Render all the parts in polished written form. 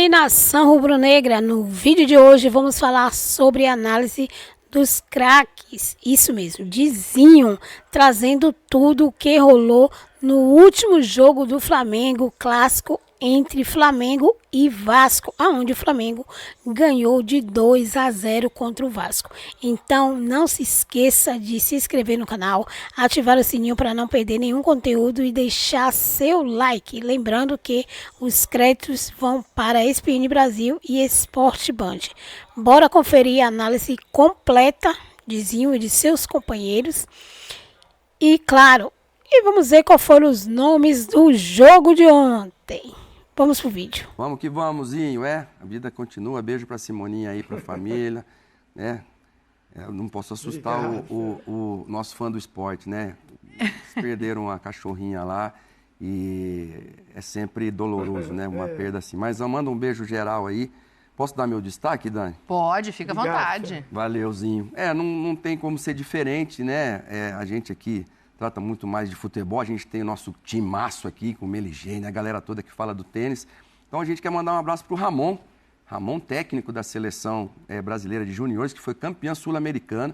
aí, nação rubro-negra, no vídeo de hoje vamos falar sobre a análise dos craques, isso mesmo, de Zinho, trazendo tudo o que rolou no último jogo do Flamengo, clássico entre Flamengo e Vasco, aonde o Flamengo ganhou de 2-0 contra o Vasco. Então não se esqueça de se inscrever no canal, ativar o sininho para não perder nenhum conteúdo e deixar seu like. Lembrando que os créditos vão para ESPN Brasil e Sport Band. Bora conferir a análise completa de Zinho e de seus companheiros. E claro, vamos ver quais foram os nomes do jogo de ontem. Vamos pro vídeo. Vamos que vamos, Zinho, A vida continua. Beijo pra Simoninha aí, pra família, né? Eu não posso assustar o nosso fã do esporte, né? Eles perderam a cachorrinha lá e é sempre doloroso, né? Uma perda assim. Mas eu mando um beijo geral aí. Posso dar meu destaque, Dani? Pode, fica à vontade. Valeuzinho. Não tem como ser diferente, né? A gente aqui trata muito mais de futebol, a gente tem o nosso timaço aqui, com o Meligene, a galera toda que fala do tênis. Então a gente quer mandar um abraço para o Ramon, técnico da seleção brasileira de juniores, que foi campeã sul-americana,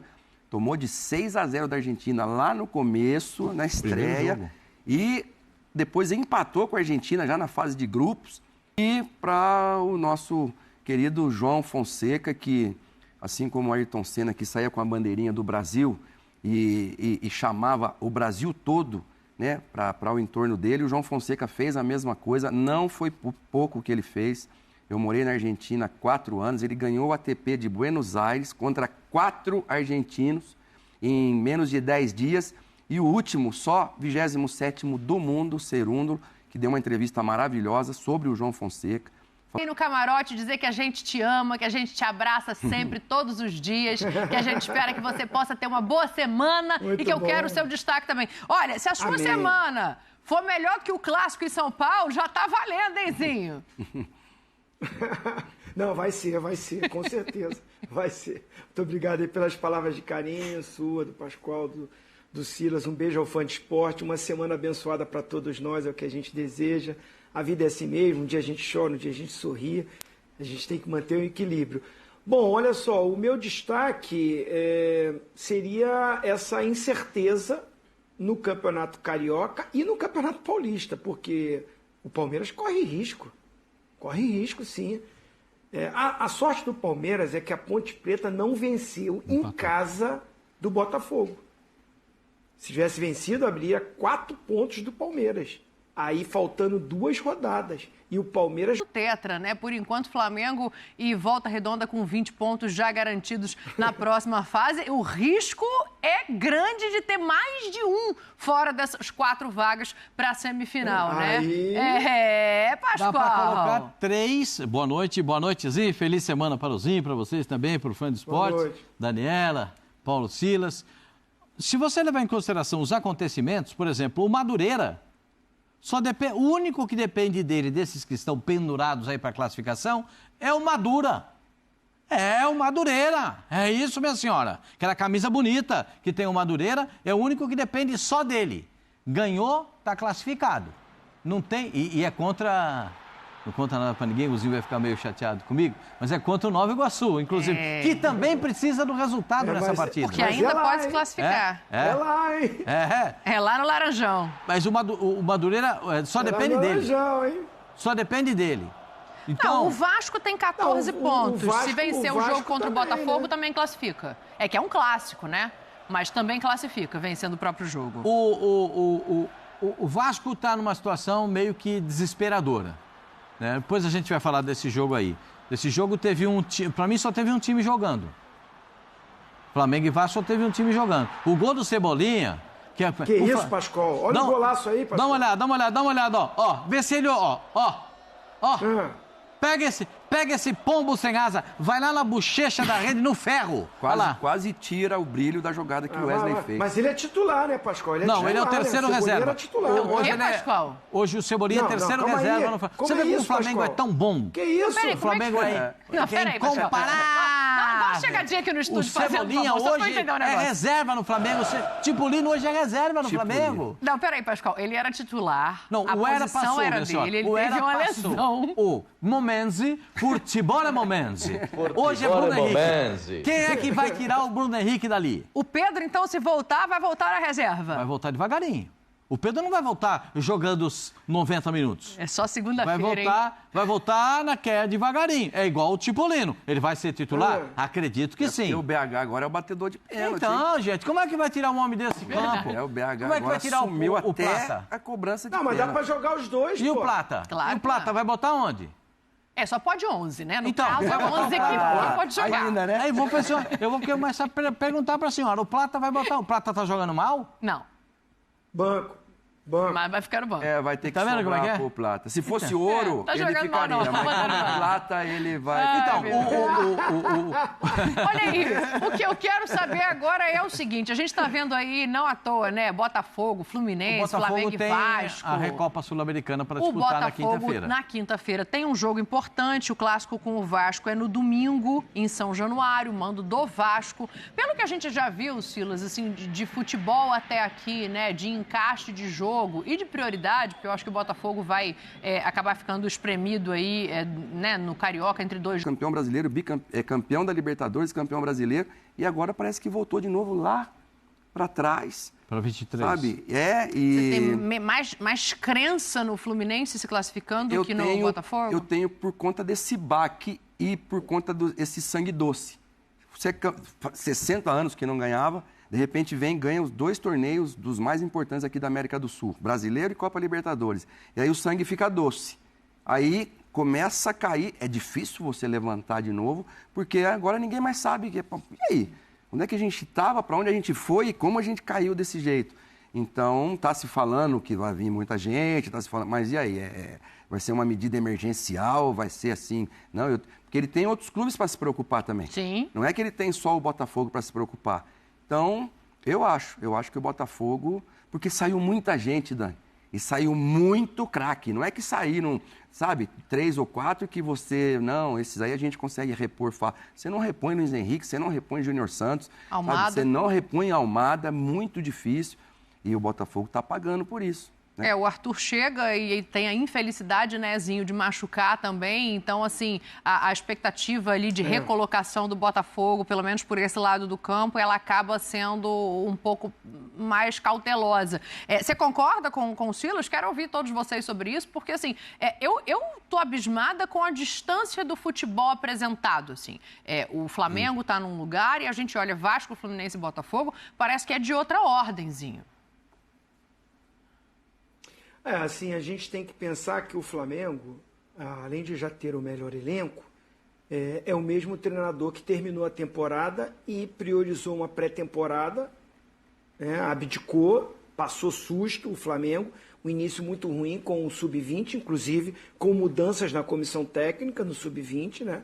tomou de 6-0 da Argentina lá no começo, na estreia, e depois empatou com a Argentina já na fase de grupos. E para o nosso querido João Fonseca, que assim como o Ayrton Senna, que saía com a bandeirinha do Brasil, e chamava o Brasil todo, né, para o entorno dele. O João Fonseca fez a mesma coisa, não foi por pouco que ele fez. Eu morei na Argentina há 4 anos, ele ganhou o ATP de Buenos Aires contra 4 argentinos em menos de 10 dias. E o último, só 27º do mundo, Cerúndolo, que deu uma entrevista maravilhosa sobre o João Fonseca. E no camarote dizer que a gente te ama, que a gente te abraça sempre, todos os dias, que a gente espera que você possa ter uma boa semana e que eu quero o seu destaque também. Olha, se a sua semana for melhor que o clássico em São Paulo, já tá valendo, hein, Zinho? Não, vai ser, com certeza, vai ser. Muito obrigado aí pelas palavras de carinho, sua, do Pascoal, do Silas. Um beijo ao fã de esporte, uma semana abençoada para todos nós, é o que a gente deseja. A vida é assim mesmo, um dia a gente chora, um dia a gente sorri, a gente tem que manter o equilíbrio. Bom, olha só, o meu destaque seria essa incerteza no Campeonato Carioca e no Campeonato Paulista, porque o Palmeiras corre risco sim. A sorte do Palmeiras é que a Ponte Preta não venceu em casa do Botafogo. Se tivesse vencido, abriria 4 pontos do Palmeiras. Aí faltando 2 rodadas. E o Palmeiras... O tetra, né? Por enquanto, Flamengo e Volta Redonda com 20 pontos já garantidos na próxima fase. O risco é grande de ter mais de um fora dessas 4 vagas para a semifinal, né? Pascoal. Dá para colocar 3. Boa noite, Zinho. Feliz semana para o Zinho, para vocês também, para o fã de esportes. Daniela, Paulo Silas. Se você levar em consideração os acontecimentos, por exemplo, o Madureira... O único que depende dele, desses que estão pendurados aí para a classificação, é o Madura. É o Madureira. É isso, minha senhora. Aquela camisa bonita que tem o Madureira, é o único que depende só dele. Ganhou, está classificado. Não tem... E é contra... Não conta nada para ninguém, o Zinho vai ficar meio chateado comigo, mas é contra o Nova Iguaçu, inclusive, que também precisa do resultado nessa partida. Porque ainda pode se classificar. É lá, hein? É lá no Laranjão. Mas o Madureira só depende dele. Laranjão, hein? Só depende dele. Então, não, o Vasco tem 14 pontos. Se vencer o jogo contra o Botafogo, também classifica. É que é um clássico, né? Mas também classifica, vencendo o próprio jogo. O Vasco está numa situação meio que desesperadora. Depois a gente vai falar desse jogo aí. Esse jogo teve um time... Para mim só teve um time jogando. Flamengo e Vasco só teve um time jogando. O gol do Cebolinha... Que isso, Pascoal? Olha o golaço aí, Pascoal. Dá uma olhada, ó. Vê se ele... Ó. Pega esse pombo sem asa, vai lá na bochecha da rede, no ferro. Quase tira o brilho da jogada que o Wesley fez. Mas ele é titular, né, Pascoal? Ele é o terceiro reserva. Pascoal? Hoje o Cebolinha é terceiro reserva. Você vê como o Flamengo é tão bom? Que isso? O Flamengo é incomparável. uma chegadinha aqui no estúdio fazendo Cebolinha favor, só pra hoje entender um é negócio. reserva no Flamengo. Tipulino hoje é reserva no Flamengo. Não, peraí, Pascoal. Ele era titular. Não, a o Era posição passou, era minha senhora. dele. Ele O teve Era uma passou. lesão. O Momenzi por Tibora Momenzi. Hoje é Bruno Henrique. Quem é que vai tirar o Bruno Henrique dali? O Pedro, então, se voltar, vai voltar à reserva. Vai voltar devagarinho. O Pedro não vai voltar jogando os 90 minutos. É só segunda-feira, Vai voltar devagarinho. É igual o Tipulino. Ele vai ser titular? Acredito que sim. E o BH agora é o batedor de pênalti. Então, gente, como é que vai tirar um homem desse campo? É, o BH como é que vai tirar sumiu o até Plata? a cobrança de Não, mas pênalti. dá pra jogar os dois, E pô. o Plata? Claro E o Plata vai botar onde? É, só pode 11, né? No Então, caso, é 11 que pode jogar. Ainda, né? Aí eu vou começar a perguntar pra senhora. O Plata vai botar? O Plata tá jogando mal? Não, Banco. mas vai ficar no banco. É, vai ter que Tá vendo como é que sobrar é? pro Plata. Se fosse ouro, tá ele jogando mal, ficaria. não. Mas como é Plata, ele vai... Então, Olha aí, o que eu quero saber agora é o seguinte, a gente tá vendo aí, não à toa, né, Botafogo, Fluminense, Flamengo e tem Vasco. a Recopa Sul-Americana para O disputar na Botafogo, quinta-feira. na quinta-feira, tem um jogo importante, o clássico com o Vasco é no domingo, em São Januário, mando do Vasco. Pelo que a gente já viu, Silas, assim, de futebol até aqui, né, de encaixe de jogo e de prioridade, porque eu acho que o Botafogo vai acabar ficando espremido aí, né, no Carioca, entre dois. Campeão brasileiro, campeão da Libertadores, campeão brasileiro, e agora parece que voltou de novo lá para trás. Para 23. Sabe? Você tem mais crença no Fluminense se classificando do que no Botafogo? Eu tenho por conta desse baque e por conta desse sangue doce. Você 60 anos que não ganhava, de repente ganha os 2 torneios dos mais importantes aqui da América do Sul, Brasileiro e Copa Libertadores. E aí o sangue fica doce. Aí começa a cair, é difícil você levantar de novo, porque agora ninguém mais sabe. E aí? Onde é que a gente estava, para onde a gente foi e como a gente caiu desse jeito? Então, está se falando que vai vir muita gente, está se falando, mas e aí? Vai ser uma medida emergencial? Vai ser assim? Não, porque ele tem outros clubes para se preocupar também. Sim. Não é que ele tem só o Botafogo para se preocupar. Então, eu acho que o Botafogo, porque saiu muita gente, Dani, e saiu muito craque. Não é que saíram, sabe, 3 ou 4 que você, não, esses aí a gente consegue repor. Você não repõe Luiz Henrique, você não repõe Júnior Santos, Almada. Sabe? Você não repõe Almada, muito difícil. E o Botafogo está pagando por isso. Né? O Arthur chega e tem a infelicidade, né, Zinho, de machucar também. Então, assim, a expectativa ali de recolocação do Botafogo, pelo menos por esse lado do campo, ela acaba sendo um pouco mais cautelosa. Você concorda com o Silas? Quero ouvir todos vocês sobre isso, porque, assim, eu tô abismada com a distância do futebol apresentado, assim. O Flamengo está num lugar e a gente olha Vasco, Fluminense e Botafogo, parece que é de outra ordenzinho. Assim, a gente tem que pensar que o Flamengo, além de já ter o melhor elenco, é o mesmo treinador que terminou a temporada e priorizou uma pré-temporada, abdicou, passou susto o Flamengo, um início muito ruim com o Sub-20, inclusive com mudanças na comissão técnica no Sub-20, né?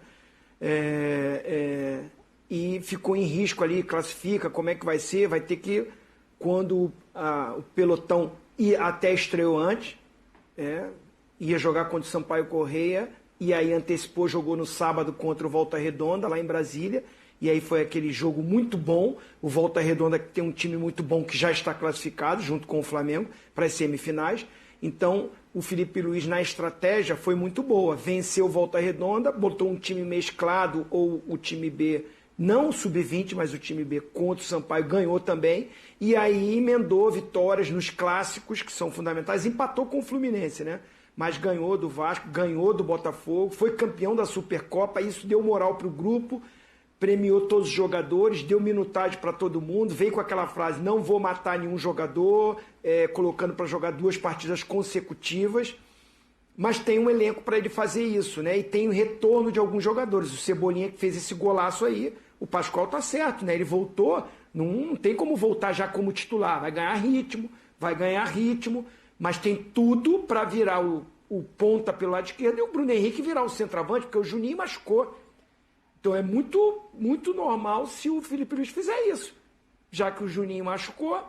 E ficou em risco ali, classifica, como é que vai ser, vai ter que, quando o pelotão e até estreou antes, ia jogar contra o Sampaio Corrêa, e aí antecipou, jogou no sábado contra o Volta Redonda, lá em Brasília, e aí foi aquele jogo muito bom, o Volta Redonda que tem um time muito bom, que já está classificado, junto com o Flamengo, para as semifinais. Então, o Felipe Luiz, na estratégia, foi muito boa, venceu o Volta Redonda, botou um time mesclado, ou o time B, não o Sub-20, mas o time B contra o Sampaio, ganhou também, e aí emendou vitórias nos clássicos, que são fundamentais, empatou com o Fluminense, né? Mas ganhou do Vasco, ganhou do Botafogo, foi campeão da Supercopa, isso deu moral para o grupo, premiou todos os jogadores, deu minutagem para todo mundo, veio com aquela frase, não vou matar nenhum jogador, colocando para jogar 2 partidas consecutivas, mas tem um elenco para ele fazer isso, né? E tem o retorno de alguns jogadores. O Cebolinha que fez esse golaço aí, o Pascoal tá certo, né? Ele voltou, não tem como voltar já como titular, vai ganhar ritmo, mas tem tudo para virar o ponta pelo lado esquerdo e o Bruno Henrique virar o centroavante, porque o Juninho machucou. Então é muito, muito normal se o Felipe Luiz fizer isso. Já que o Juninho machucou,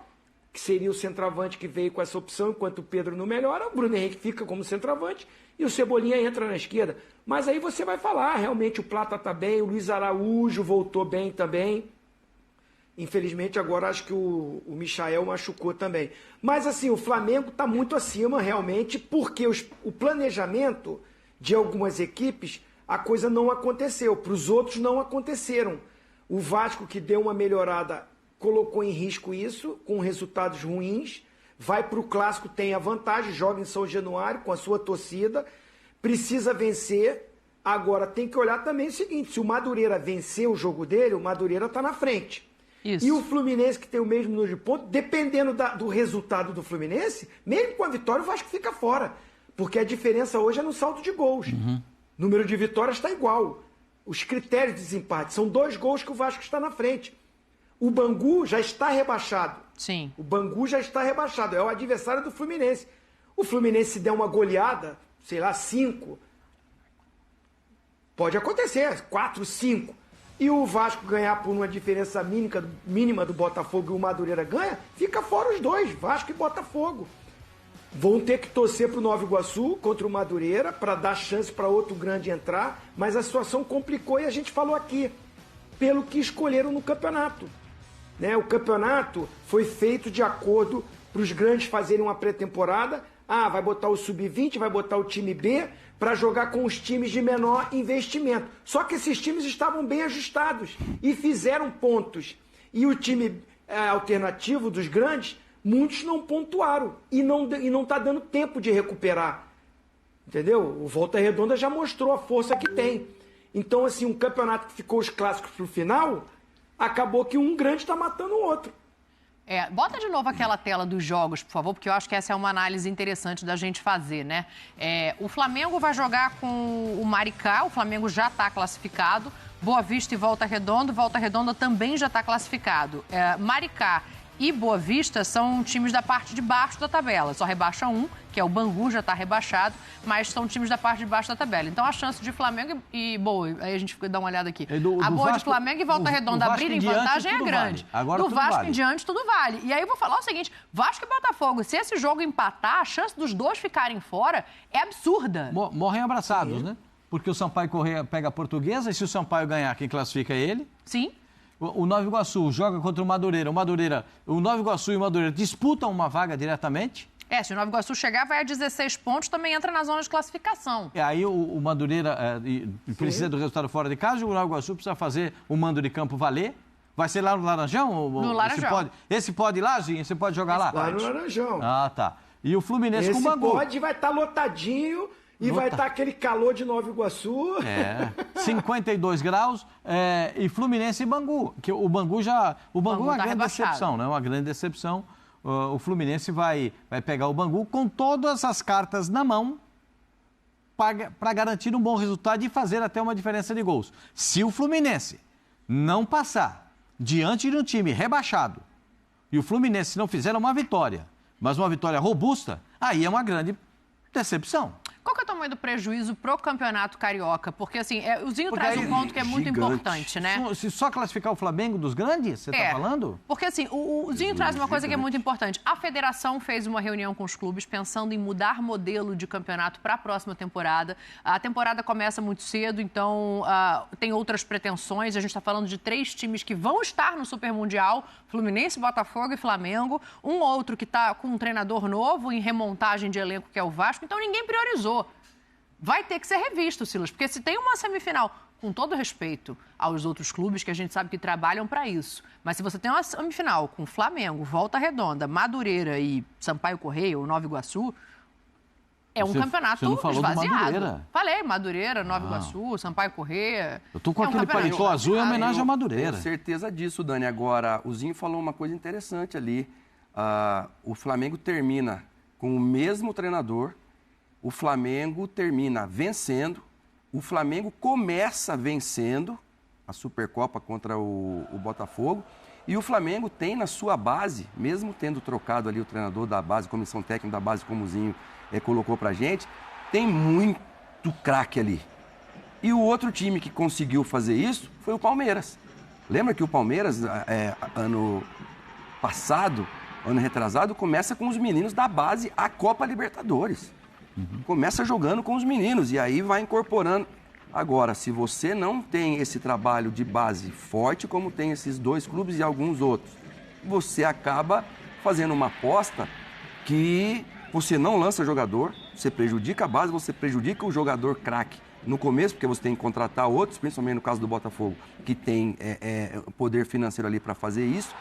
que seria o centroavante que veio com essa opção, enquanto o Pedro não melhora, o Bruno Henrique fica como centroavante e o Cebolinha entra na esquerda. Mas aí você vai falar, realmente o Plata está bem, o Luiz Araújo voltou bem também. Infelizmente agora acho que o Michael machucou também. Mas assim, o Flamengo está muito acima realmente, porque o planejamento de algumas equipes, a coisa não aconteceu. Para os outros não aconteceram. O Vasco, que deu uma melhorada, colocou em risco isso, com resultados ruins. Vai para o Clássico, tem a vantagem, joga em São Januário com a sua torcida. Precisa vencer. Agora tem que olhar também o seguinte, se o Madureira vencer o jogo dele, o Madureira está na frente. Isso. E o Fluminense, que tem o mesmo número de pontos, dependendo do resultado do Fluminense, mesmo com a vitória, o Vasco fica fora. Porque a diferença hoje é no saldo de gols. Número de vitórias está igual. Os critérios de desempate são 2 gols que o Vasco está na frente. O Bangu já está rebaixado. Sim. O Bangu já está rebaixado. É o adversário do Fluminense. O Fluminense, se der uma goleada, sei lá, 5, pode acontecer, 4, 5. E o Vasco ganhar por uma diferença mínima do Botafogo e o Madureira ganha, fica fora os dois, Vasco e Botafogo. Vão ter que torcer para o Nova Iguaçu contra o Madureira para dar chance para outro grande entrar, mas a situação complicou e a gente falou aqui, pelo que escolheram no campeonato. Né? O campeonato foi feito de acordo para os grandes fazerem uma pré-temporada. Vai botar o Sub-20, vai botar o time B para jogar com os times de menor investimento. Só que esses times estavam bem ajustados e fizeram pontos. E o time alternativo dos grandes, muitos não pontuaram e não está dando tempo de recuperar. Entendeu? O Volta Redonda já mostrou a força que tem. Então, assim, um campeonato que ficou os clássicos para o final, acabou que um grande está matando o outro. Bota de novo aquela tela dos jogos, por favor, porque eu acho que essa é uma análise interessante da gente fazer, né? O Flamengo vai jogar com o Maricá, o Flamengo já está classificado. Boa Vista e Volta Redonda também já está classificado. Maricá e Boa Vista são times da parte de baixo da tabela. Só rebaixa um, que é o Bangu, já está rebaixado, mas são times da parte de baixo da tabela. Então a chance de Flamengo e Boa, aí a gente dá uma olhada aqui. A boa de Flamengo e Volta Redonda abrirem vantagem é grande. Agora do Vasco em diante, tudo vale. E aí eu vou falar o seguinte, Vasco e Botafogo, se esse jogo empatar, a chance dos dois ficarem fora é absurda. Morrem abraçados, né? Porque o Sampaio Corrêa pega a Portuguesa e se o Sampaio ganhar, quem classifica é ele? Sim. O Nova Iguaçu joga contra o Madureira. O Nova Iguaçu e o Madureira disputam uma vaga diretamente. Se o Nova Iguaçu chegar, vai a 16 pontos, também entra na zona de classificação. Aí o Madureira precisa do resultado fora de casa, o Nova Iguaçu precisa fazer o mando de campo valer. Vai ser lá no Laranjão? No Laranjão. Esse pode ir lá, Zinho? Você pode jogar lá? Lá no Laranjão. Tá. E o Fluminense com o Bangu. Pode, vai estar lotadinho. E vai estar aquele calor de Nova Iguaçu. 52 graus. E Fluminense e Bangu. Que o Bangu é uma grande decepção, né? Uma grande decepção. O Fluminense vai pegar o Bangu com todas as cartas na mão para garantir um bom resultado e fazer até uma diferença de gols. Se o Fluminense não passar diante de um time rebaixado e o Fluminense não fizer uma vitória, mas uma vitória robusta, aí é uma grande decepção. Qual que é o tamanho do prejuízo pro Campeonato Carioca? Porque, assim, o Zinho traz um ponto que é muito importante, né? Se só classificar o Flamengo dos grandes, você está falando? Porque, assim, o Zinho traz uma coisa que é muito importante. A federação fez uma reunião com os clubes pensando em mudar modelo de campeonato para a próxima temporada. A temporada começa muito cedo, então tem outras pretensões. A gente está falando de 3 times que vão estar no Super Mundial, Fluminense, Botafogo e Flamengo. Um outro que está com um treinador novo em remontagem de elenco, que é o Vasco. Então, ninguém priorizou. Vai ter que ser revisto, Silas, porque se tem uma semifinal, com todo respeito aos outros clubes que a gente sabe que trabalham para isso, mas se você tem uma semifinal com Flamengo, Volta Redonda, Madureira e Sampaio Corrêa ou Nova Iguaçu, um campeonato esvaziado. Falei, Madureira, Nova Iguaçu, Sampaio Corrêa. Eu tô com aquele paletó azul em homenagem à Madureira. Tenho certeza disso, Dani. Agora, o Zinho falou uma coisa interessante ali. O Flamengo termina com o mesmo treinador. O Flamengo termina vencendo, o Flamengo começa vencendo a Supercopa contra o Botafogo e o Flamengo tem na sua base, mesmo tendo trocado ali o treinador da base, comissão técnica da base, como o Zinho colocou pra gente, tem muito craque ali. E o outro time que conseguiu fazer isso foi o Palmeiras. Lembra que o Palmeiras, ano passado, ano retrasado, começa com os meninos da base a Copa Libertadores. Começa jogando com os meninos e aí vai incorporando. Agora, se você não tem esse trabalho de base forte, como tem esses 2 clubes e alguns outros, você acaba fazendo uma aposta que você não lança jogador, você prejudica a base, você prejudica o jogador craque no começo, porque você tem que contratar outros, principalmente no caso do Botafogo, que tem poder financeiro ali para fazer isso.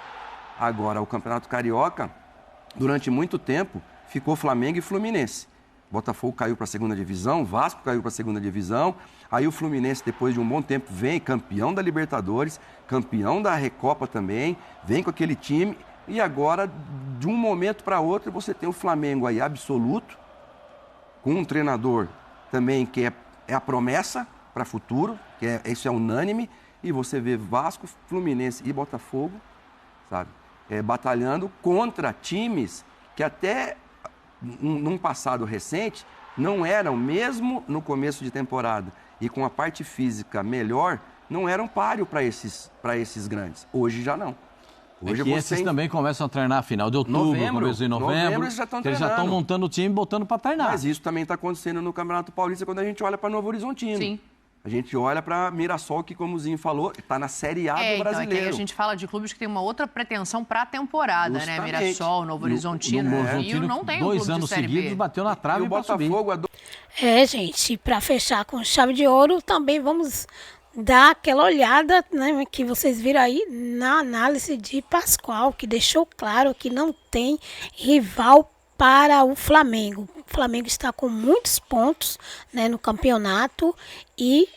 Agora, o Campeonato Carioca, durante muito tempo, ficou Flamengo e Fluminense. Botafogo caiu para a segunda divisão, Vasco caiu para a segunda divisão, aí o Fluminense, depois de um bom tempo, vem campeão da Libertadores, campeão da Recopa também, vem com aquele time, e agora, de um momento para outro, você tem o Flamengo aí absoluto, com um treinador também que é a promessa para o futuro, isso é unânime, e você vê Vasco, Fluminense e Botafogo, sabe, batalhando contra times que até num passado recente não eram, mesmo no começo de temporada e com a parte física melhor, não eram páreo para esses grandes. Hoje já não. Hoje esses também começam a treinar final de outubro, começo de novembro, eles já estão eles já estão montando o time e botando para treinar. Mas isso também está acontecendo no Campeonato Paulista quando a gente olha para Novo Horizontino. Sim. A gente olha para Mirassol, que, como o Zinho falou, está na Série A do Brasileiro. Então, é que a gente fala de clubes que tem uma outra pretensão para a temporada, Justamente. né? Mirassol, Novo Horizontino, Rio não tem um 2 clube anos de Série seguidos, B. bateu na trave E o Botafogo gente, para fechar com chave de ouro, também vamos dar aquela olhada, né, que vocês viram aí na análise de Pascoal, que deixou claro que não tem rival para o Flamengo. O Flamengo está com muitos pontos, né, no campeonato, e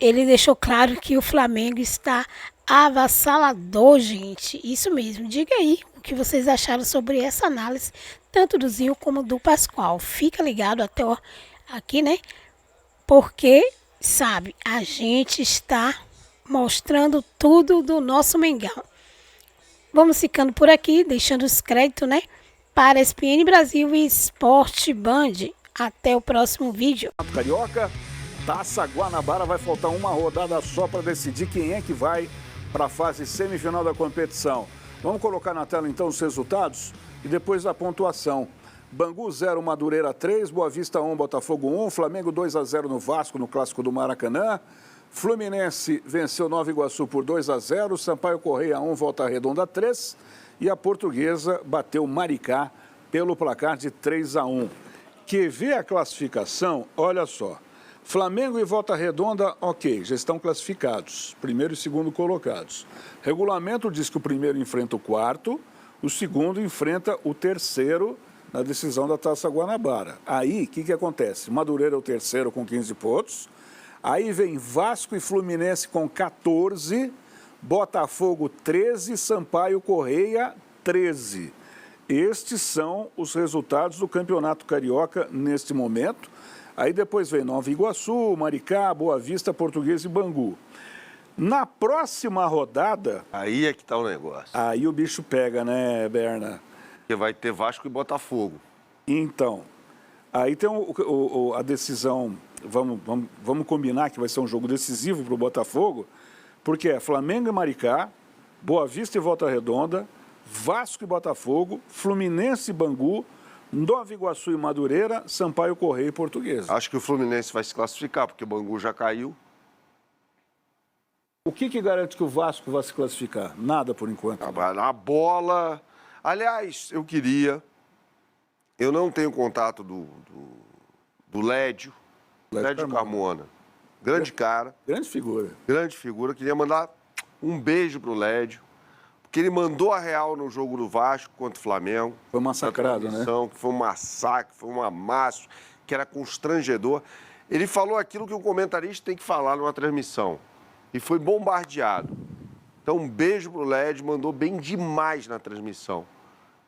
ele deixou claro que o Flamengo está avassalador, gente. Isso mesmo. Diga aí o que vocês acharam sobre essa análise, tanto do Zinho como do Pascoal. Fica ligado até aqui, né? Porque, sabe, a gente está mostrando tudo do nosso Mengão. Vamos ficando por aqui, deixando os créditos, né, para ESPN Brasil e Sport Band. Até o próximo vídeo. Carioca, Taça Guanabara, vai faltar uma rodada só para decidir quem é que vai para a fase semifinal da competição. Vamos colocar na tela então os resultados e depois a pontuação. Bangu 0, Madureira 3, Boa Vista 1, Botafogo 1, Flamengo 2-0 no Vasco, no Clássico do Maracanã. Fluminense venceu Nova Iguaçu por 2-0, Sampaio Correia 1, Volta Redonda 3 e a Portuguesa bateu Maricá pelo placar de 3-1. Que vê a classificação, olha só, Flamengo e Volta Redonda, ok, já estão classificados, primeiro e segundo colocados. Regulamento diz que o primeiro enfrenta o quarto, o segundo enfrenta o terceiro na decisão da Taça Guanabara. Aí, o que acontece? Madureira é o terceiro com 15 pontos, aí vem Vasco e Fluminense com 14, Botafogo 13, Sampaio Correia 13. Estes são os resultados do Campeonato Carioca neste momento. Aí depois vem Nova Iguaçu, Maricá, Boa Vista, Portuguesa e Bangu. Na próxima rodada... Aí é que está o negócio. Aí o bicho pega, né, Berna? Porque vai ter Vasco e Botafogo. Então, aí tem a decisão, vamos combinar que vai ser um jogo decisivo para o Botafogo, porque é Flamengo e Maricá, Boa Vista e Volta Redonda, Vasco e Botafogo, Fluminense e Bangu, Nova Iguaçu e Madureira, Sampaio Correia e Portuguesa. Acho que o Fluminense vai se classificar, porque o Bangu já caiu. O que garante que o Vasco vai se classificar? Nada por enquanto. Vai na bola. Aliás, eu não tenho contato do Lédio Carmona. Grande cara. Grande figura. Grande figura. Queria mandar um beijo pro Lédio. Porque ele mandou a real no jogo do Vasco contra o Flamengo. Foi massacrado, né? Que foi um massacre, foi um amasso, que era constrangedor. Ele falou aquilo que um comentarista tem que falar numa transmissão. E foi bombardeado. Então, um beijo pro Lédio, mandou bem demais na transmissão.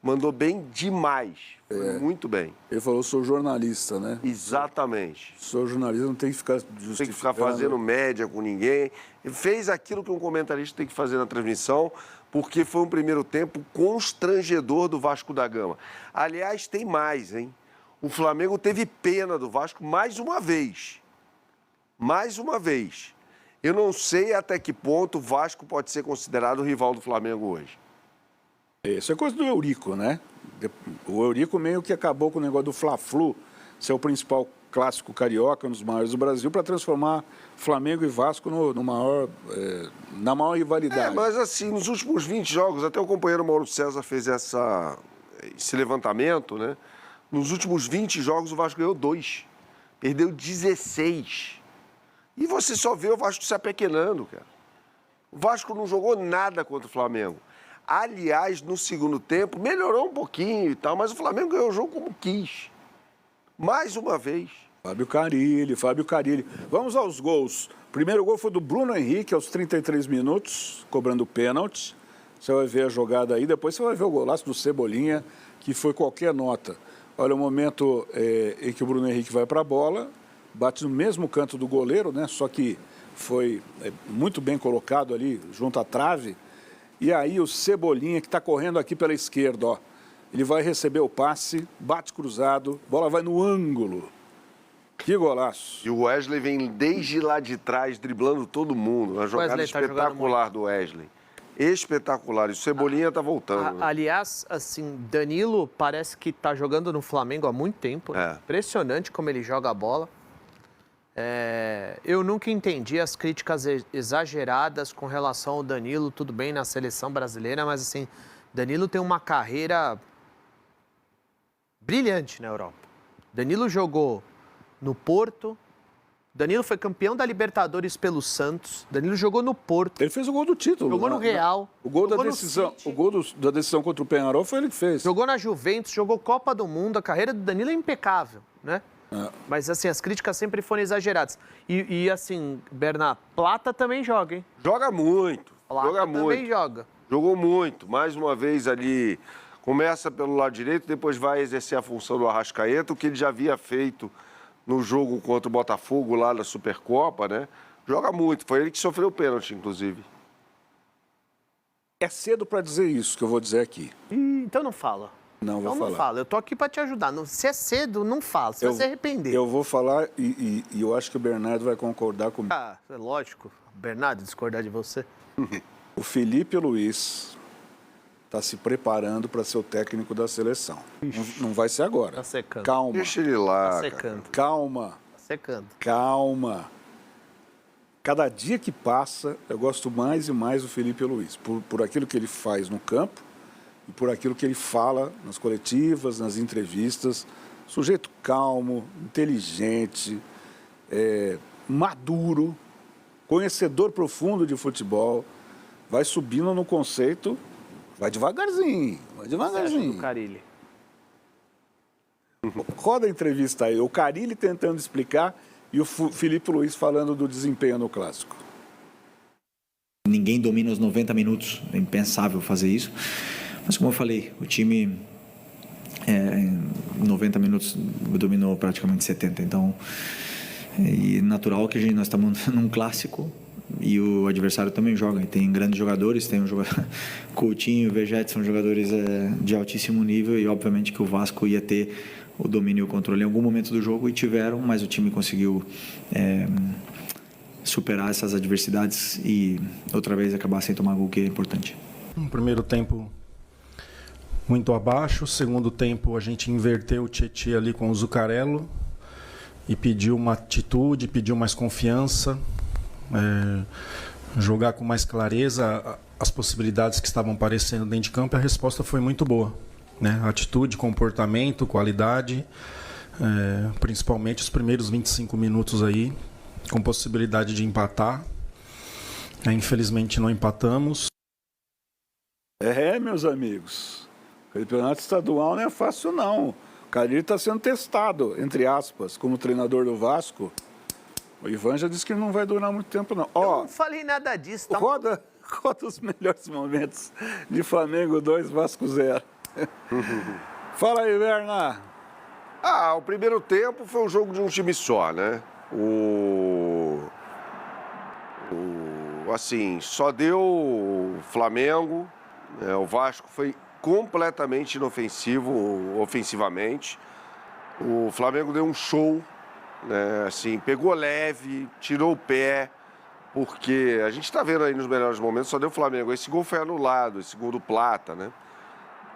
Mandou bem demais. Foi muito bem. Ele falou, sou jornalista, né? Exatamente. Sou jornalista, não tem que ficar justificando. Tem que ficar fazendo média com ninguém. Ele fez aquilo que um comentarista tem que fazer na transmissão, porque foi um primeiro tempo constrangedor do Vasco da Gama. Aliás, tem mais, hein? O Flamengo teve pena do Vasco mais uma vez. Mais uma vez. Eu não sei até que ponto o Vasco pode ser considerado o rival do Flamengo hoje. Isso é coisa do Eurico, né? O Eurico meio que acabou com o negócio do Fla-Flu ser o principal clássico carioca, um dos maiores do Brasil, para transformar Flamengo e Vasco na maior rivalidade. Mas assim, nos últimos 20 jogos, até o companheiro Mauro César fez esse levantamento, né? Nos últimos 20 jogos, o Vasco ganhou 2. Perdeu 16. E você só vê o Vasco se apequenando, cara. O Vasco não jogou nada contra o Flamengo. Aliás, no segundo tempo, melhorou um pouquinho e tal, mas o Flamengo ganhou o jogo como quis. Mais uma vez. Fábio Carille. Vamos aos gols. O primeiro gol foi do Bruno Henrique, aos 33 minutos, cobrando pênalti. Você vai ver a jogada aí, depois você vai ver o golaço do Cebolinha, que foi qualquer nota. Olha o momento em que o Bruno Henrique vai para a bola, bate no mesmo canto do goleiro, né? Só que foi muito bem colocado ali, junto à trave. E aí o Cebolinha, que está correndo aqui pela esquerda, ó. Ele vai receber o passe, bate cruzado, bola vai no ângulo. Que golaço. E o Wesley vem desde lá de trás, driblando todo mundo. Uma jogada espetacular do Wesley. Espetacular. E o Cebolinha tá voltando. Aliás, assim, Danilo parece que tá jogando no Flamengo há muito tempo. Impressionante como ele joga a bola. Eu nunca entendi as críticas exageradas com relação ao Danilo. Tudo bem na seleção brasileira, mas assim, Danilo tem uma carreira brilhante na Europa. Danilo jogou no Porto. Danilo foi campeão da Libertadores pelo Santos. Danilo jogou no Porto. Ele fez o gol do título. Jogou no Real. O gol da decisão. O gol da decisão contra o Penharol foi ele que fez. Jogou na Juventus, jogou Copa do Mundo. A carreira do Danilo é impecável, né? Mas, assim, as críticas sempre foram exageradas. E assim, Bernard, Plata também joga, hein? Joga muito. Plata também joga. Jogou muito. Mais uma vez ali, começa pelo lado direito, depois vai exercer a função do Arrascaeta, o que ele já havia feito no jogo contra o Botafogo lá na Supercopa, né? Joga muito. Foi ele que sofreu o pênalti, inclusive. É cedo para dizer isso que eu vou dizer aqui. Então não fala. Não vou falar. Não fala. Eu tô aqui para te ajudar. Se é cedo, não fala. Você vai se arrepender. Eu vou falar e eu acho que o Bernardo vai concordar comigo. É lógico. Bernardo, discordar de você. O Felipe Luiz está se preparando para ser o técnico da seleção. Não vai ser agora. Tá secando. Calma. Deixa ele lá. Tá secando. Calma. Tá secando. Calma. Cada dia que passa, eu gosto mais e mais do Felipe Luiz. Por aquilo que ele faz no campo e por aquilo que ele fala nas coletivas, nas entrevistas. Sujeito calmo, inteligente, maduro, conhecedor profundo de futebol. Vai subindo no conceito, vai devagarzinho, Do Carille. Roda a entrevista aí, o Carille tentando explicar e o Felipe Luiz falando do desempenho no Clássico. Ninguém domina os 90 minutos, é impensável fazer isso. Mas como eu falei, o time em 90 minutos dominou praticamente 70. Então, é natural que nós estamos num Clássico e o adversário também joga. E tem grandes jogadores, tem Coutinho e Vegete, são jogadores de altíssimo nível e obviamente que o Vasco ia ter o domínio e o controle em algum momento do jogo e tiveram, mas o time conseguiu superar essas adversidades e outra vez acabar sem tomar gol, que é importante. No primeiro tempo muito abaixo, segundo tempo a gente inverteu o Tietê ali com o Zuccarello e pediu uma atitude, pediu mais confiança, jogar com mais clareza as possibilidades que estavam aparecendo dentro de campo, e a resposta foi muito boa, né? Atitude, comportamento, qualidade, principalmente os primeiros 25 minutos aí, com possibilidade de empatar. Infelizmente não empatamos. Meus amigos, o campeonato estadual não é fácil não. O Carille está sendo testado, entre aspas, como treinador do Vasco. O Ivan já disse que não vai durar muito tempo não. Eu não falei nada disso. Tá? Roda os melhores momentos de Flamengo 2, Vasco 0. Fala aí, Bernard. O primeiro tempo foi um jogo de um time só, né? Assim, só deu o Flamengo, o Vasco foi completamente inofensivo, ofensivamente. O Flamengo deu um show, né? Assim, pegou leve, tirou o pé, porque a gente está vendo aí nos melhores momentos, só deu o Flamengo. Esse gol foi anulado, esse gol do Plata, né?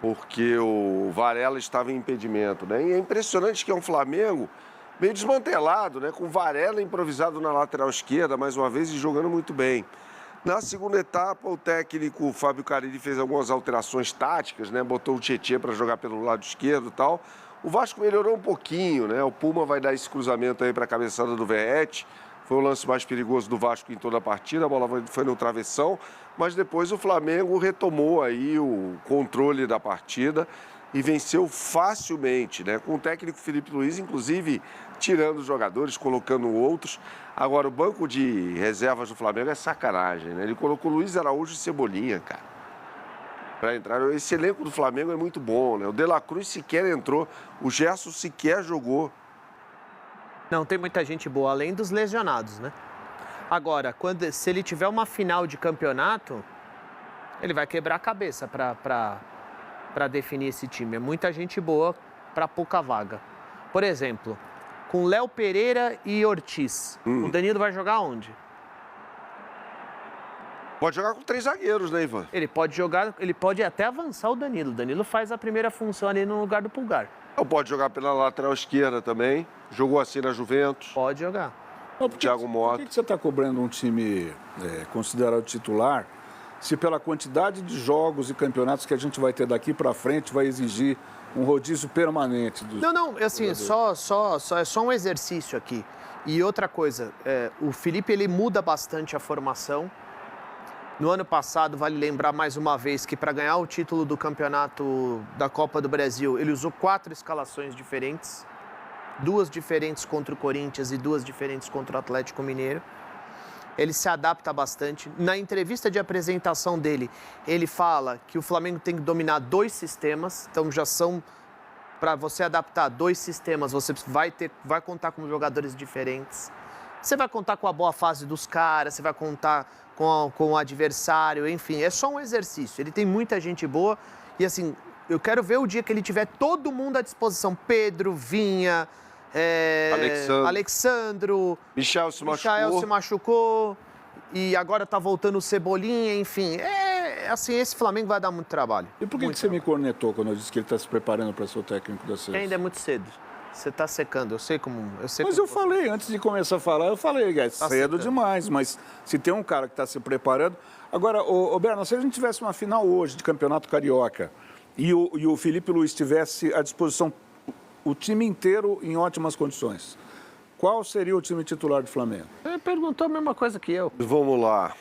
porque o Varela estava em impedimento, né? E é impressionante que é um Flamengo meio desmantelado, né? Com o Varela improvisado na lateral esquerda, mais uma vez, e jogando muito bem. Na segunda etapa, o técnico Fábio Carille fez algumas alterações táticas, né? Botou o Tietê para jogar pelo lado esquerdo e tal. O Vasco melhorou um pouquinho, né? O Puma vai dar esse cruzamento aí para a cabeçada do Verratti. Foi o lance mais perigoso do Vasco em toda a partida, a bola foi no travessão, mas depois o Flamengo retomou aí o controle da partida e venceu facilmente, né? Com o técnico Felipe Luiz, inclusive, tirando os jogadores, colocando outros. Agora, o banco de reservas do Flamengo é sacanagem, né? Ele colocou Luiz Araújo e Cebolinha, cara, para entrar. Esse elenco do Flamengo é muito bom, né? O De La Cruz sequer entrou, o Gerson sequer jogou. Não, tem muita gente boa, além dos lesionados, né? Agora, se ele tiver uma final de campeonato, ele vai quebrar a cabeça para definir esse time. É muita gente boa para pouca vaga. Por exemplo, com Léo Pereira e Ortiz, o Danilo vai jogar onde? Pode jogar com 3 zagueiros, né, Ivan? Ele pode até avançar o Danilo. O Danilo faz a primeira função ali no lugar do Pulgar. Ou pode jogar pela lateral esquerda também. Jogou assim na Juventus. Pode jogar. Thiago Mota. Por que você está cobrando um time considerado titular se pela quantidade de jogos e campeonatos que a gente vai ter daqui para frente vai exigir um rodízio permanente? Não, assim, é só um exercício aqui. E outra coisa, o Felipe ele muda bastante a formação. No ano passado, vale lembrar mais uma vez que para ganhar o título do campeonato da Copa do Brasil, ele usou 4 escalações diferentes. 2 diferentes contra o Corinthians e 2 diferentes contra o Atlético Mineiro. Ele se adapta bastante. Na entrevista de apresentação dele, ele fala que o Flamengo tem que dominar 2 sistemas. Então já são, para você adaptar 2 sistemas, você vai contar com jogadores diferentes. Você vai contar com a boa fase dos caras, você vai contar com o adversário, enfim, é só um exercício. Ele tem muita gente boa e, assim, eu quero ver o dia que ele tiver todo mundo à disposição. Pedro, Vinha, Alexandro, Michel se machucou e agora tá voltando o Cebolinha, enfim. Assim, esse Flamengo vai dar muito trabalho. E por que você me cornetou quando eu disse que ele está se preparando para ser o técnico da seleção? Ainda é muito cedo. Você está secando, eu sei como... Mas eu falei, antes de começar a falar, é cedo demais, mas se tem um cara que está se preparando... Agora, Berna, se a gente tivesse uma final hoje de Campeonato Carioca e o Felipe Luiz tivesse à disposição o time inteiro em ótimas condições, qual seria o time titular do Flamengo? Ele perguntou a mesma coisa que eu. Vamos lá.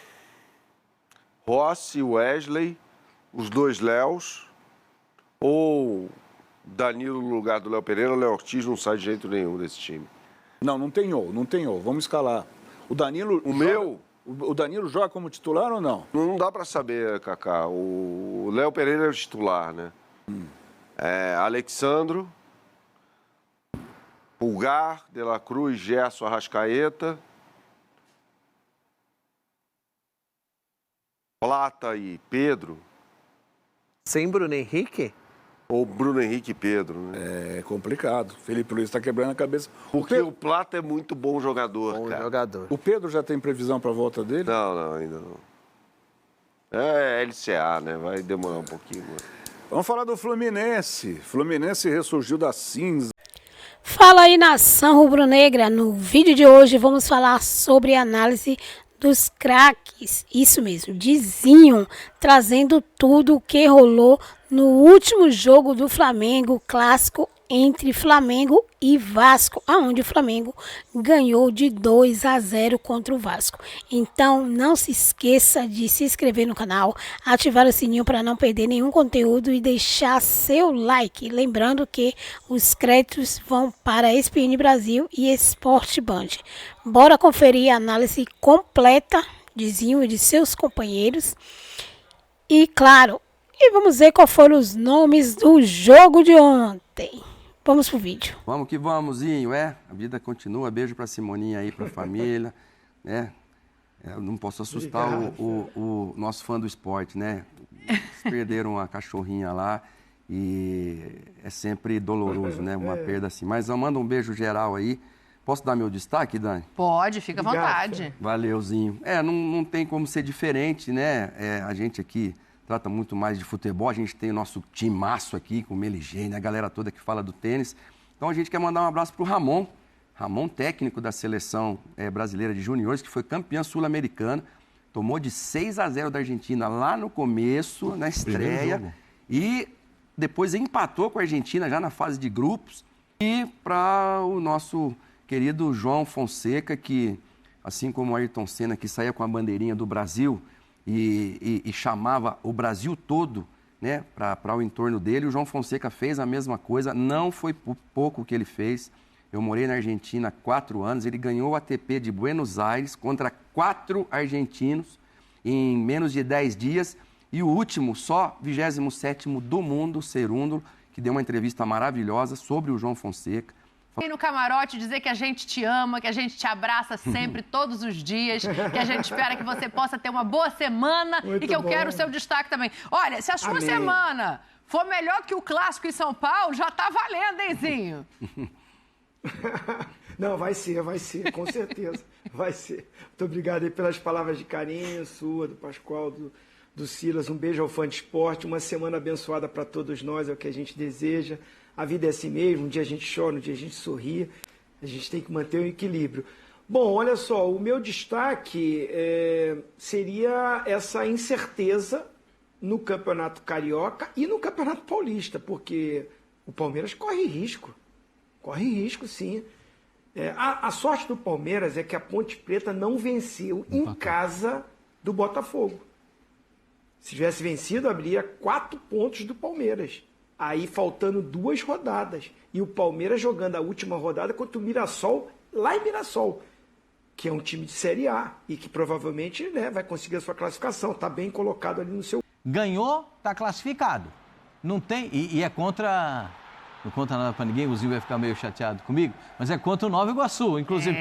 Rossi, Wesley, os 2 Léos, ou... Danilo no lugar do Léo Pereira, o Léo Ortiz não sai de jeito nenhum desse time. Não tem ou. Vamos escalar. O Danilo... O Danilo joga como titular ou não? Não dá para saber, Kaká. O Léo Pereira é o titular, né? Alexandro, Pulgar, De La Cruz, Gerson, Arrascaeta, Plata e Pedro. Sem Bruno Henrique? Ou Bruno Henrique e Pedro, né? É complicado. Felipe Luiz está quebrando a cabeça. Porque o Plata é muito bom jogador, cara. O Pedro já tem previsão para a volta dele? Não, ainda não. É LCA, né? Vai demorar um pouquinho. Vamos falar do Fluminense. Fluminense ressurgiu da cinza. Fala aí, nação rubro-negra. No vídeo de hoje vamos falar sobre a análise dos craques, isso mesmo, Dizinho, trazendo tudo o que rolou no último jogo do Flamengo, clássico entre Flamengo e Vasco, aonde o Flamengo ganhou de 2-0 contra o Vasco. Então não se esqueça de se inscrever no canal, ativar o sininho para não perder nenhum conteúdo e deixar seu like. Lembrando que os créditos vão para a ESPN Brasil e Sport Band. Bora conferir a análise completa de Zinho e de seus companheiros. E claro, vamos ver qual foram os nomes do jogo de ontem. Vamos pro vídeo. Vamos que vamos, Zinho, A vida continua. Beijo pra Simoninha aí, pra família, né? Eu não posso assustar o nosso fã do esporte, né? Eles perderam a cachorrinha lá e é sempre doloroso, né? Uma perda assim. Mas eu mando um beijo geral aí. Posso dar meu destaque, Dani? Pode, fica à vontade. Valeuzinho. Não tem como ser diferente, né? A gente aqui trata muito mais de futebol. A gente tem o nosso timaço aqui, com o Meligene, a galera toda que fala do tênis. Então a gente quer mandar um abraço para o Ramon. Ramon, técnico da seleção brasileira de juniores, que foi campeã sul-americana. Tomou de 6-0 da Argentina lá no começo, na estreia. E depois empatou com a Argentina já na fase de grupos. E para o nosso querido João Fonseca, que, assim como o Ayrton Senna, que saía com a bandeirinha do Brasil e chamava o Brasil todo, né, para o entorno dele, o João Fonseca fez a mesma coisa. Não foi pouco que ele fez. Eu morei na Argentina há 4 anos, ele ganhou o ATP de Buenos Aires contra 4 argentinos em menos de 10 dias. E o último, só 27º do mundo, o Cerúndolo, que deu uma entrevista maravilhosa sobre o João Fonseca. E no camarote dizer que a gente te ama, que a gente te abraça sempre, todos os dias, que a gente espera que você possa ter uma boa semana e que eu quero o seu destaque também. Olha, se a sua semana for melhor que o clássico em São Paulo, já tá valendo, hein, Zinho? Não, vai ser, com certeza, vai ser. Muito obrigado aí pelas palavras de carinho, sua, do Pascoal, do Silas. Um beijo ao Fã de Esporte, uma semana abençoada para todos nós, é o que a gente deseja. A vida é assim mesmo, um dia a gente chora, um dia a gente sorri, a gente tem que manter o equilíbrio. Bom, olha só, o meu destaque seria essa incerteza no Campeonato Carioca e no Campeonato Paulista, porque o Palmeiras corre risco sim. A sorte do Palmeiras é que a Ponte Preta não venceu em casa do Botafogo. Se tivesse vencido, abriria 4 pontos do Palmeiras. Aí faltando 2 rodadas. E o Palmeiras jogando a última rodada contra o Mirassol, lá em Mirassol, que é um time de Série A e que provavelmente, né, vai conseguir a sua classificação. Está bem colocado ali no seu... Ganhou, está classificado. Não tem... E é contra... Não conta nada para ninguém, o Zinho vai ficar meio chateado comigo, mas é contra o Nova Iguaçu, inclusive.